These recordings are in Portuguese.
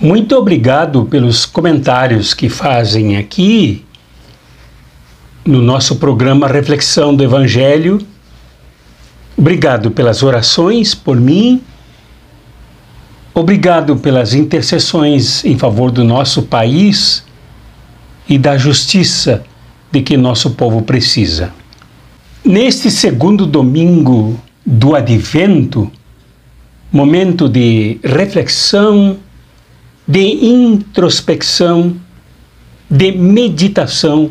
Muito obrigado pelos comentários que fazem aqui no nosso programa Reflexão do Evangelho. Obrigado pelas orações por mim. Obrigado pelas intercessões em favor do nosso país e da justiça de que nosso povo precisa. Neste segundo domingo do Advento, momento de reflexão, de introspecção, de meditação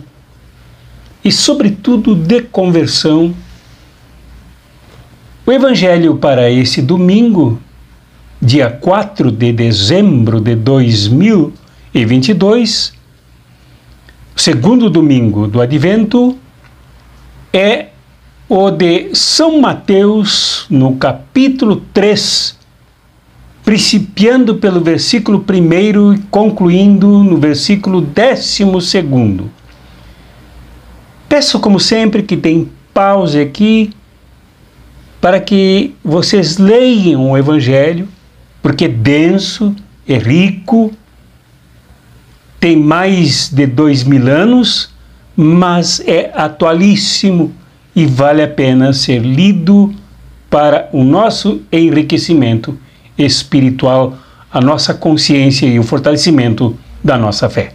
e, sobretudo, de conversão, o Evangelho para esse domingo, dia 4 de dezembro de 2022, segundo domingo do Advento, é o de São Mateus, no capítulo 3, principiando pelo versículo 1 e concluindo no versículo 12. Peço, como sempre, que tem pause aqui para que vocês leiam o Evangelho, porque é denso, é rico, tem mais de 2000 anos, mas é atualíssimo e vale a pena ser lido para o nosso enriquecimento espiritual, a nossa consciência e o fortalecimento da nossa fé.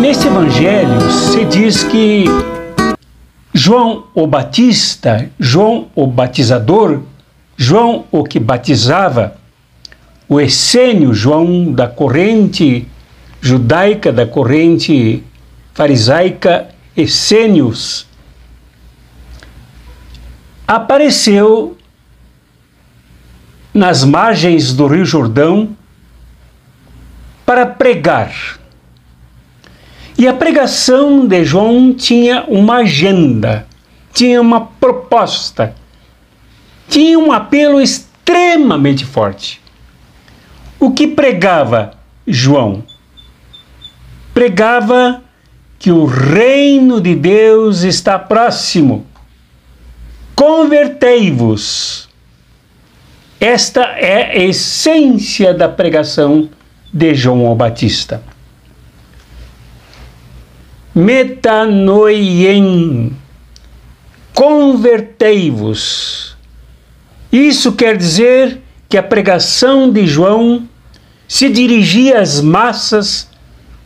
Neste Evangelho se diz que João o Batista, João o Batizador, João o que batizava, o essênio João da corrente judaica, da corrente farisaica essênios, apareceu nas margens do Rio Jordão para pregar. E a pregação de João tinha uma agenda, tinha uma proposta, tinha um apelo extremamente forte. O que pregava João? Pregava que o reino de Deus está próximo. Convertei-vos. Esta é a essência da pregação de João o Batista. Metanoien. Convertei-vos. Isso quer dizer que a pregação de João se dirigia às massas,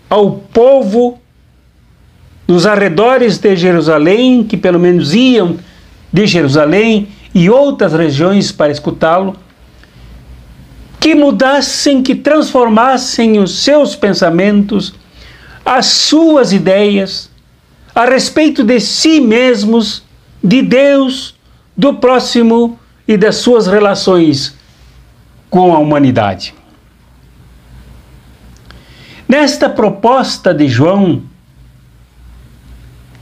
ao povo nos arredores de Jerusalém, que pelo menos iam de Jerusalém e outras regiões para escutá-lo, que mudassem, que transformassem os seus pensamentos, as suas ideias a respeito de si mesmos, de Deus, do próximo e das suas relações com a humanidade. Nesta proposta de João,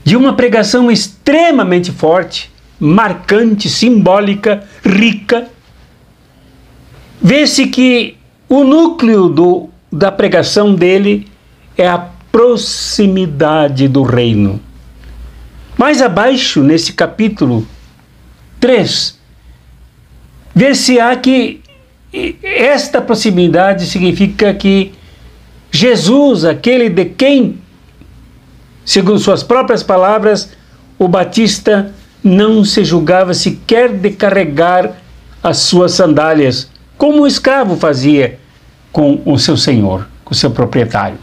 de uma pregação extremamente forte, marcante, simbólica, rica, vê-se que o núcleo da pregação dele é a proximidade do reino. Mais abaixo, nesse capítulo 3, ver-se-á que esta proximidade significa que Jesus, aquele de quem, segundo suas próprias palavras, o Batista não se julgava sequer de carregar as suas sandálias, como o escravo fazia com o seu senhor, com o seu proprietário.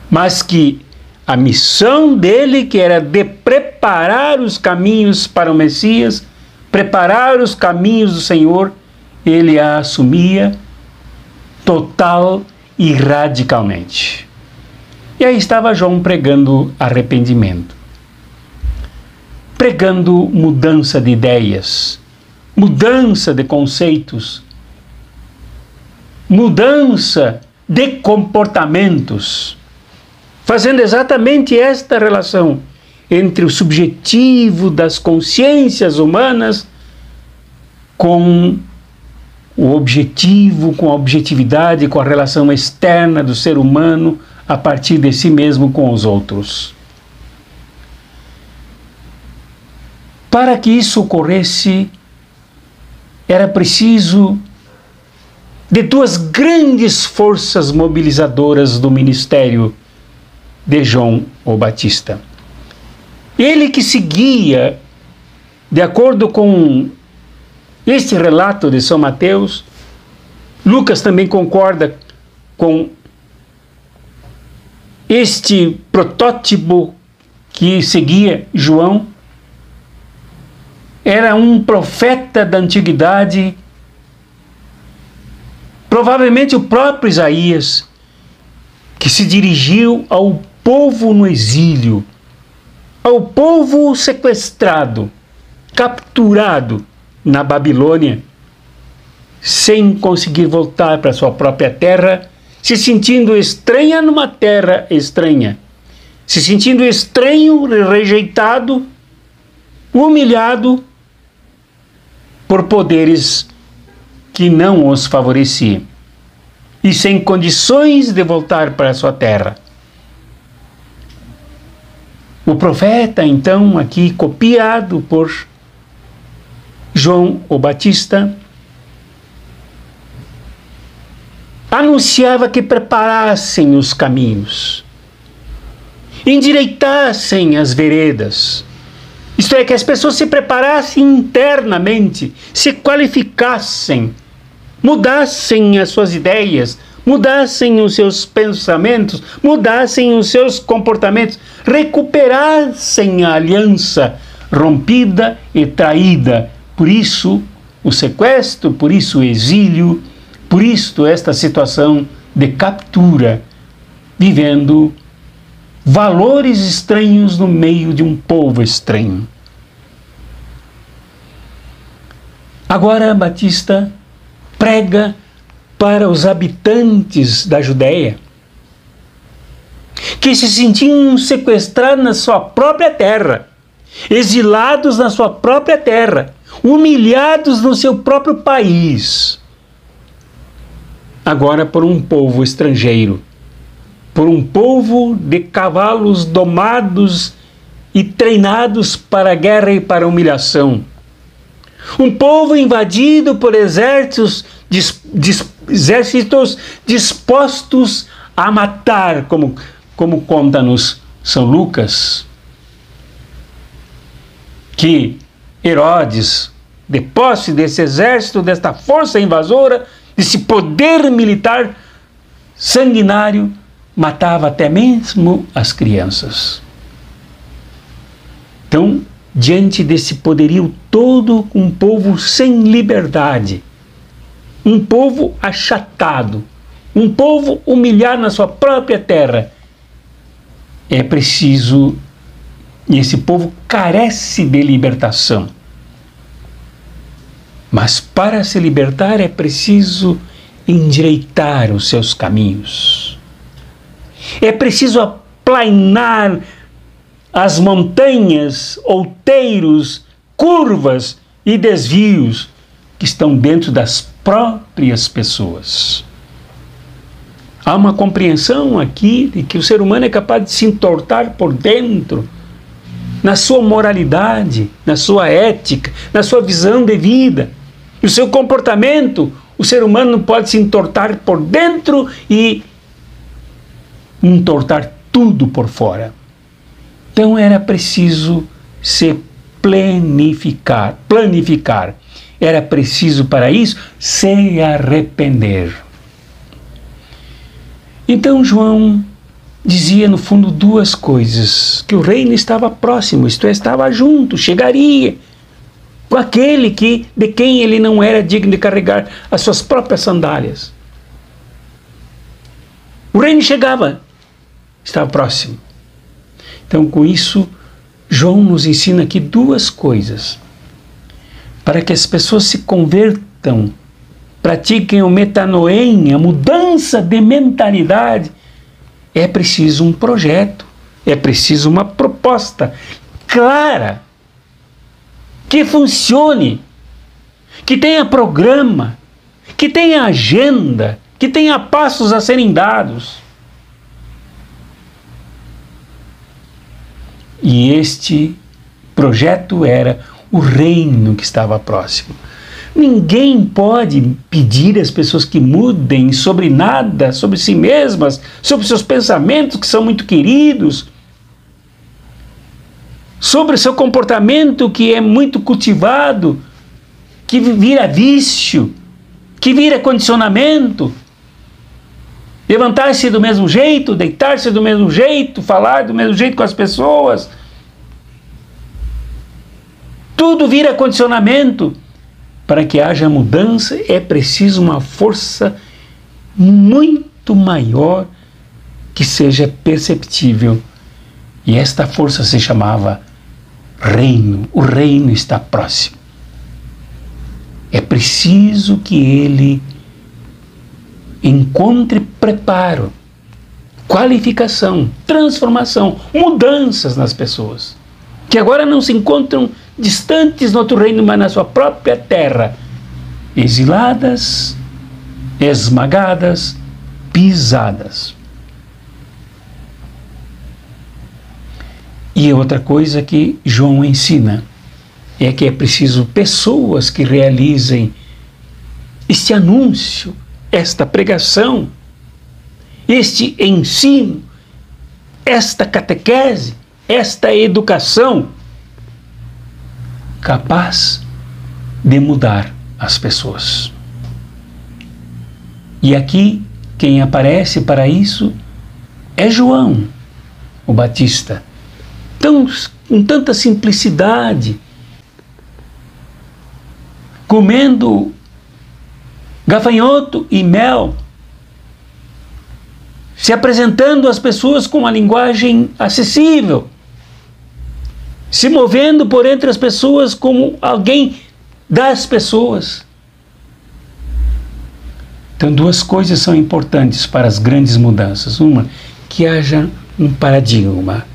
Mas que a missão dele, que era de preparar os caminhos para o Messias, preparar os caminhos do Senhor, ele a assumia total e radicalmente. E aí estava João pregando arrependimento, pregando mudança de ideias, mudança de conceitos, mudança de comportamentos, fazendo exatamente esta relação entre o subjetivo das consciências humanas com o objetivo, com a objetividade, com a relação externa do ser humano a partir de si mesmo com os outros. Para que isso ocorresse, era preciso de duas grandes forças mobilizadoras do ministério de João o Batista. Ele que seguia, de acordo com este relato de São Mateus, Lucas também concorda com este protótipo que seguia João, era um profeta da antiguidade, provavelmente o próprio Isaías, que se dirigiu ao povo no exílio, ao povo sequestrado, capturado na Babilônia, sem conseguir voltar para sua própria terra, se sentindo estranha numa terra estranha, se sentindo estranho, rejeitado, humilhado por poderes que não os favoreciam e sem condições de voltar para sua terra. O profeta, então, aqui copiado por João o Batista, anunciava que preparassem os caminhos, endireitassem as veredas, isto é, que as pessoas se preparassem internamente, se qualificassem, mudassem as suas ideias, mudassem os seus pensamentos, mudassem os seus comportamentos, recuperassem a aliança rompida e traída. Por isso o sequestro, por isso o exílio, por isso esta situação de captura, vivendo valores estranhos no meio de um povo estranho. Agora Batista prega para os habitantes da Judéia, que se sentiam sequestrados na sua própria terra, exilados na sua própria terra, humilhados no seu próprio país, agora por um povo estrangeiro, por um povo de cavalos domados e treinados para a guerra e para a humilhação. Um povo invadido por exércitos dispostos a matar, como conta-nos São Lucas, que Herodes, de posse desse exército, desta força invasora, desse poder militar sanguinário, matava até mesmo as crianças. Então, diante desse poderio todo, um povo sem liberdade, um povo achatado, um povo humilhado na sua própria terra, é preciso, e esse povo carece de libertação. Mas para se libertar é preciso endireitar os seus caminhos. É preciso aplainar as montanhas, outeiros, curvas e desvios que estão dentro das próprias pessoas. Há uma compreensão aqui de que o ser humano é capaz de se entortar por dentro, na sua moralidade, na sua ética, na sua visão de vida. E o seu comportamento, o ser humano não pode se entortar por dentro e entortar tudo por fora. Então era preciso se planificar. Era preciso para isso se arrepender. Então João dizia no fundo duas coisas: que o reino estava próximo, isto é, estava junto, chegaria com aquele de quem ele não era digno de carregar as suas próprias sandálias. O reino chegava, estava próximo. Então, com isso, João nos ensina aqui duas coisas. Para que as pessoas se convertam, pratiquem o metanoem, a mudança de mentalidade, é preciso um projeto, é preciso uma proposta clara, que funcione, que tenha programa, que tenha agenda, que tenha passos a serem dados. E este projeto era o reino que estava próximo. Ninguém pode pedir às pessoas que mudem sobre nada, sobre si mesmas, sobre seus pensamentos que são muito queridos, sobre seu comportamento que é muito cultivado, que vira vício, que vira condicionamento. Levantar-se do mesmo jeito, deitar-se do mesmo jeito, falar do mesmo jeito com as pessoas. Tudo vira condicionamento. Para que haja mudança é preciso uma força muito maior que seja perceptível. E esta força se chamava reino. O reino está próximo. É preciso que ele encontre preparo, qualificação, transformação, mudanças nas pessoas, que agora não se encontram distantes no outro reino, mas na sua própria terra, exiladas, esmagadas, pisadas. E outra coisa que João ensina é que é preciso pessoas que realizem este anúncio, esta pregação, este ensino, esta catequese, esta educação capaz de mudar as pessoas. E aqui quem aparece para isso é João, o Batista, com tanta simplicidade, comendo gafanhoto e mel, se apresentando às pessoas com uma linguagem acessível, se movendo por entre as pessoas como alguém das pessoas. Então, duas coisas são importantes para as grandes mudanças. Uma, que haja um paradigma,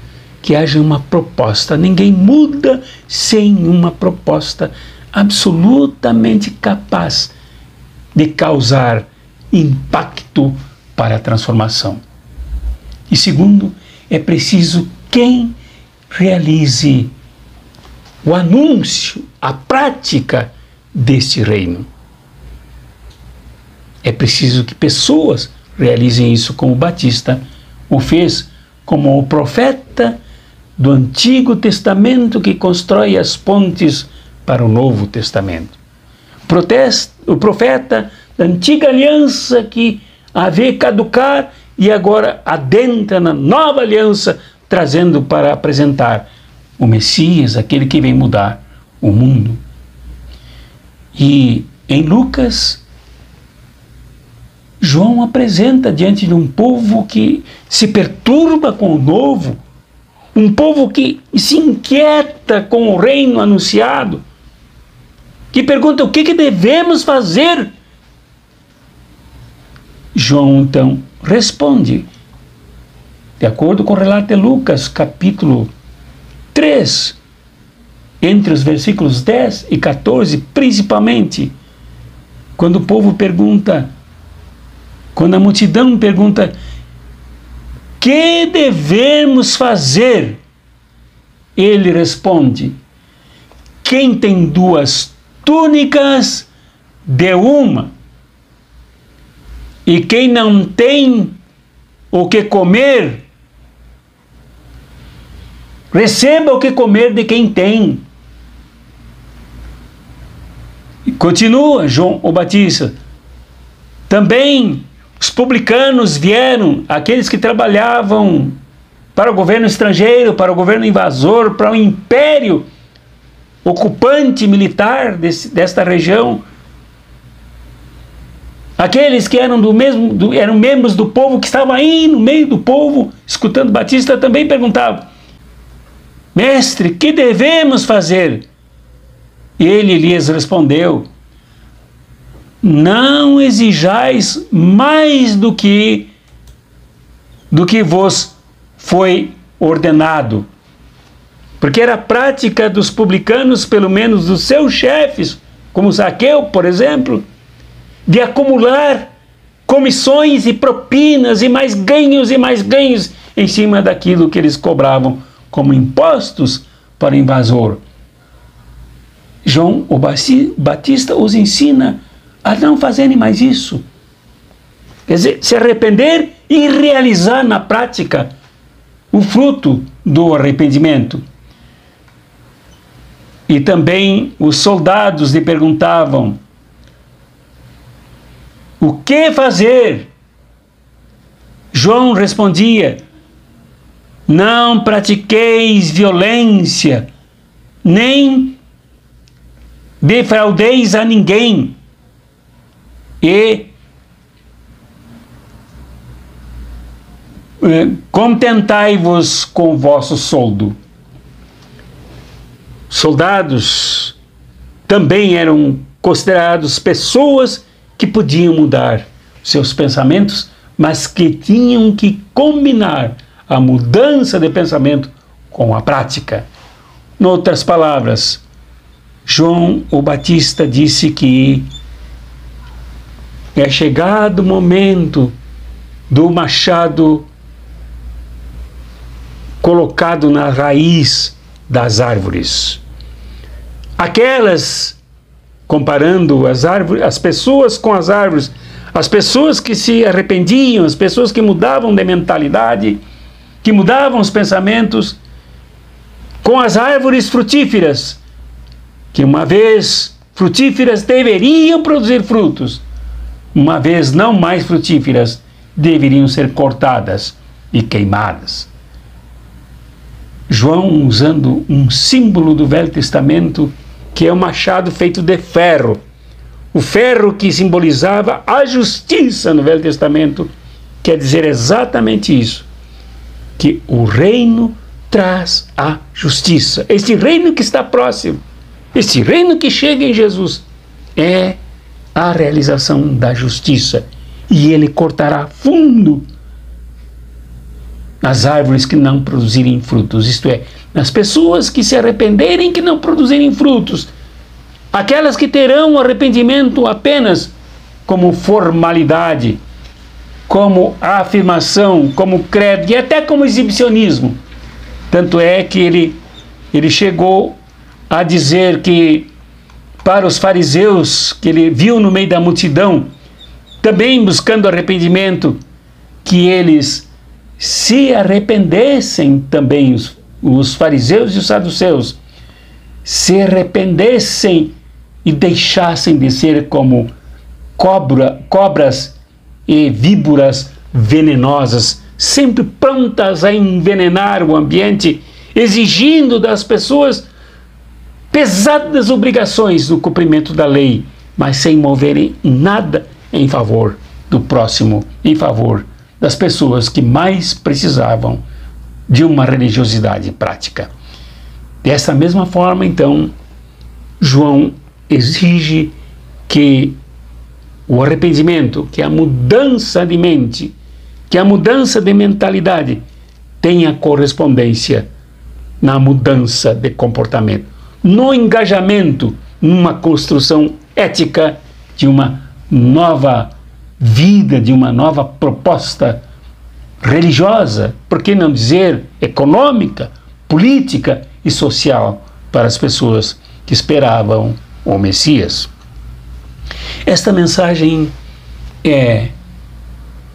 que haja uma proposta. Ninguém muda sem uma proposta absolutamente capaz de causar impacto para a transformação. E segundo, é preciso quem realize o anúncio, a prática deste reino. É preciso que pessoas realizem isso, como Batista o fez, como o profeta do Antigo Testamento que constrói as pontes para o Novo Testamento. O profeta da Antiga Aliança que a vê caducar e agora adentra na Nova Aliança, trazendo para apresentar o Messias, aquele que vem mudar o mundo. E em Lucas, João apresenta diante de um povo que se perturba com o novo, um povo que se inquieta com o reino anunciado, que pergunta o que devemos fazer. João então responde, de acordo com o relato de Lucas, capítulo 3, entre os versículos 10 e 14, principalmente, quando o povo pergunta, quando a multidão pergunta, que devemos fazer? Ele responde, quem tem duas túnicas, dê uma, e quem não tem o que comer, receba o que comer de quem tem. E continua João o Batista. Também os publicanos vieram, aqueles que trabalhavam para o governo estrangeiro, para o governo invasor, para o império ocupante militar desta região. Aqueles que eram eram membros do povo, que estavam aí no meio do povo, escutando Batista, também perguntavam, mestre, que devemos fazer? E ele lhes respondeu, não exijais mais do que vos foi ordenado. Porque era a prática dos publicanos, pelo menos dos seus chefes, como Zaqueu, por exemplo, de acumular comissões e propinas e mais ganhos em cima daquilo que eles cobravam como impostos para o invasor. João o Batista os ensina a não fazerem mais isso. Quer dizer, se arrepender e realizar na prática o fruto do arrependimento. E também os soldados lhe perguntavam: o que fazer? João respondia: não pratiqueis violência, nem defraudeis a ninguém, e contentai-vos com o vosso soldo. Soldados também eram considerados pessoas que podiam mudar seus pensamentos, mas que tinham que combinar a mudança de pensamento com a prática. Em outras palavras, João o Batista disse que é chegado o momento do machado colocado na raiz das árvores. Aquelas, comparando as árvores, as pessoas com as árvores, as pessoas que se arrependiam, as pessoas que mudavam de mentalidade, que mudavam os pensamentos, com as árvores frutíferas, que uma vez frutíferas deveriam produzir frutos, uma vez não mais frutíferas, deveriam ser cortadas e queimadas. João usando um símbolo do Velho Testamento, que é o machado feito de ferro. O ferro que simbolizava a justiça no Velho Testamento, quer dizer exatamente isso, que o reino traz a justiça. Este reino que está próximo, este reino que chega em Jesus, é a realização da justiça. E ele cortará fundo nas árvores que não produzirem frutos, isto é, nas pessoas que se arrependerem, que não produzirem frutos, aquelas que terão arrependimento apenas como formalidade, como afirmação, como credo e até como exibicionismo. Tanto é que ele chegou a dizer que para os fariseus que ele viu no meio da multidão, também buscando arrependimento, que eles se arrependessem também, os fariseus e os saduceus, se arrependessem e deixassem de ser como cobras e víboras venenosas, sempre prontas a envenenar o ambiente, exigindo das pessoas pesadas obrigações no cumprimento da lei, mas sem moverem nada em favor do próximo, em favor das pessoas que mais precisavam de uma religiosidade prática. Dessa mesma forma, então, João exige que o arrependimento, que a mudança de mente, que a mudança de mentalidade tenha correspondência na mudança de comportamento, no engajamento numa construção ética de uma nova vida, de uma nova proposta religiosa, por que não dizer econômica, política e social para as pessoas que esperavam o Messias. Esta mensagem é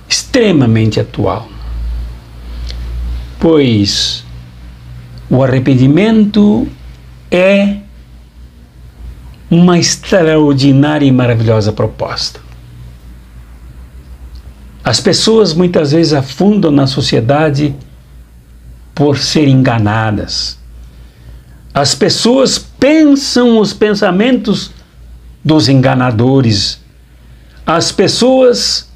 extremamente atual, pois o arrependimento é uma extraordinária e maravilhosa proposta. As pessoas muitas vezes afundam na sociedade por serem enganadas. As pessoas pensam os pensamentos dos enganadores. As pessoas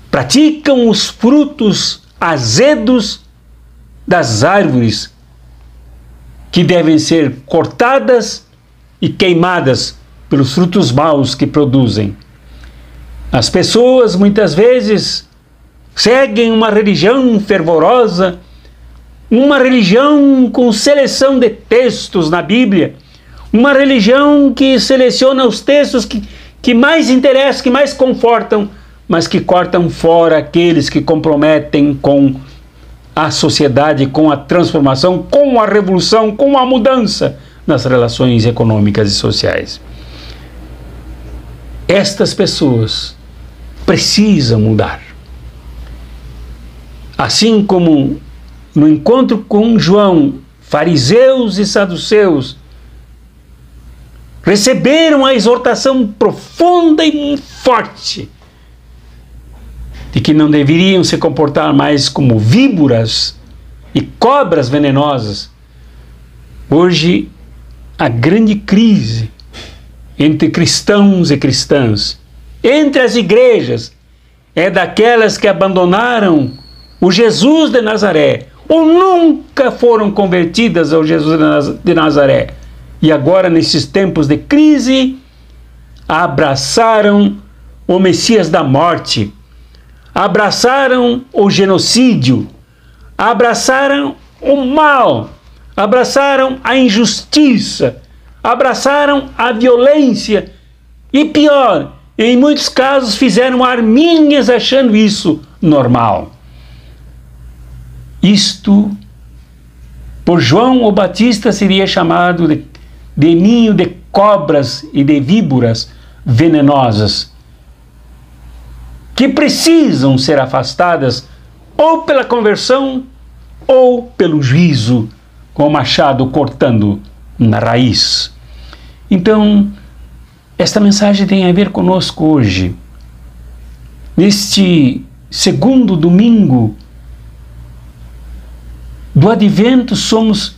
praticam os frutos azedos das árvores que devem ser cortadas e queimadas pelos frutos maus que produzem. As pessoas muitas vezes seguem uma religião fervorosa, uma religião com seleção de textos na Bíblia, uma religião que seleciona os textos que mais interessam, que mais confortam, mas que cortam fora aqueles que comprometem com a sociedade, com a transformação, com a revolução, com a mudança nas relações econômicas e sociais. Estas pessoas precisam mudar. Assim como no encontro com João, fariseus e saduceus receberam a exortação profunda e forte de que não deveriam se comportar mais como víboras e cobras venenosas. Hoje, a grande crise entre cristãos e cristãs, entre as igrejas, é daquelas que abandonaram o Jesus de Nazaré, ou nunca foram convertidas ao Jesus de Nazaré, e agora, nesses tempos de crise, abraçaram o Messias da morte, abraçaram o genocídio, abraçaram o mal, abraçaram a injustiça, abraçaram a violência e, pior, em muitos casos fizeram arminhas achando isso normal. Isto, por João o Batista, seria chamado de ninho de cobras e de víboras venenosas, que precisam ser afastadas ou pela conversão ou pelo juízo, com o machado cortando na raiz. Então, esta mensagem tem a ver conosco hoje. Neste segundo domingo do Advento, somos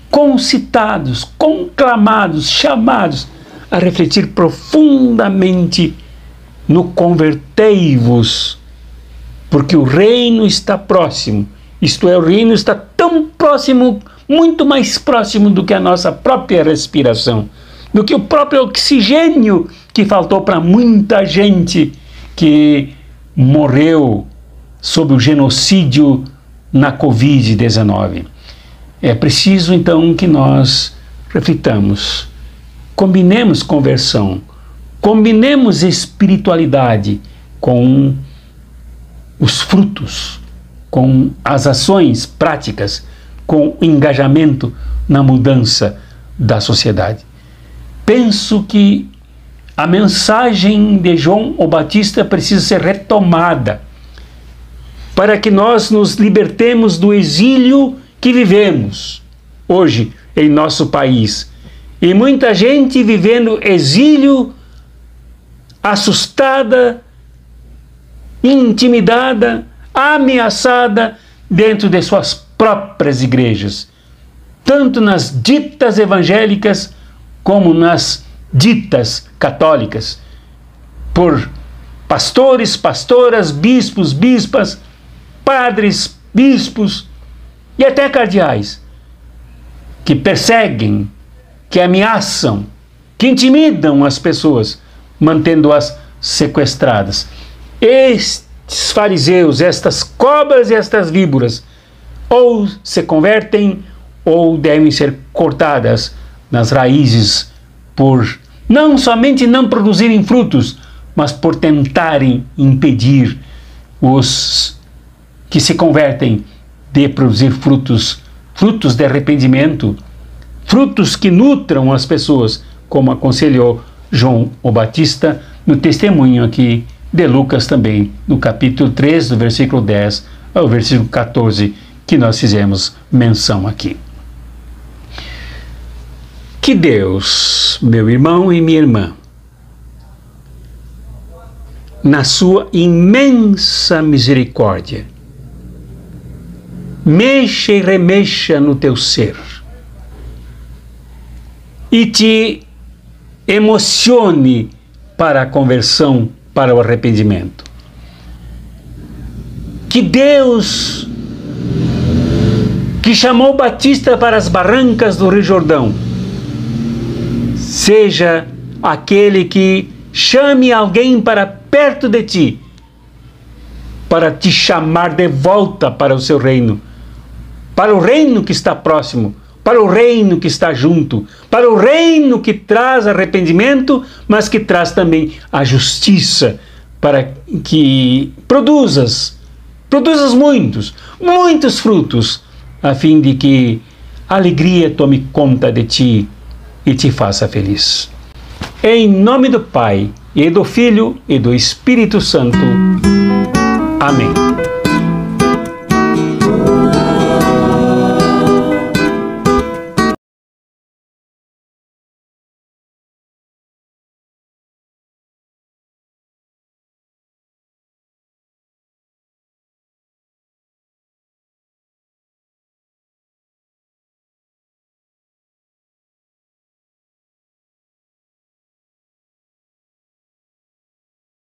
concitados, conclamados, chamados a refletir profundamente no convertei-vos, porque o reino está próximo. Isto é, o reino está tão próximo, muito mais próximo do que a nossa própria respiração, do que o próprio oxigênio que faltou para muita gente que morreu sob o genocídio na Covid-19. É preciso, então, que nós reflitamos, combinemos conversão, combinemos espiritualidade com os frutos, com as ações práticas, com o engajamento na mudança da sociedade. Penso que a mensagem de João o Batista precisa ser retomada para que nós nos libertemos do exílio que vivemos hoje em nosso país. E muita gente vivendo exílio, assustada, intimidada, ameaçada dentro de suas próprias igrejas, tanto nas ditas evangélicas como nas ditas católicas, por pastores, pastoras, bispos, bispas, padres, bispos e até cardeais, que perseguem, que ameaçam, que intimidam as pessoas, mantendo-as sequestradas. Estes fariseus, estas cobras e estas víboras, ou se convertem ou devem ser cortadas nas raízes por não somente não produzirem frutos, mas por tentarem impedir os que se convertem de produzir frutos de arrependimento, frutos que nutram as pessoas, como aconselhou João o Batista no testemunho aqui de Lucas também, no capítulo 3, do versículo 10 ao versículo 14, que nós fizemos menção aqui. Que Deus, meu irmão e minha irmã, na sua imensa misericórdia, mexa e remexa no teu ser e te emocione para a conversão, para o arrependimento. Que Deus, que chamou Batista para as barrancas do Rio Jordão, seja aquele que chame alguém para perto de ti, para te chamar de volta para o seu reino, para o reino que está próximo, para o reino que está junto, para o reino que traz arrependimento, mas que traz também a justiça, para que produzas muitos frutos, a fim de que a alegria tome conta de ti e te faça feliz. Em nome do Pai, e do Filho, e do Espírito Santo. Amém.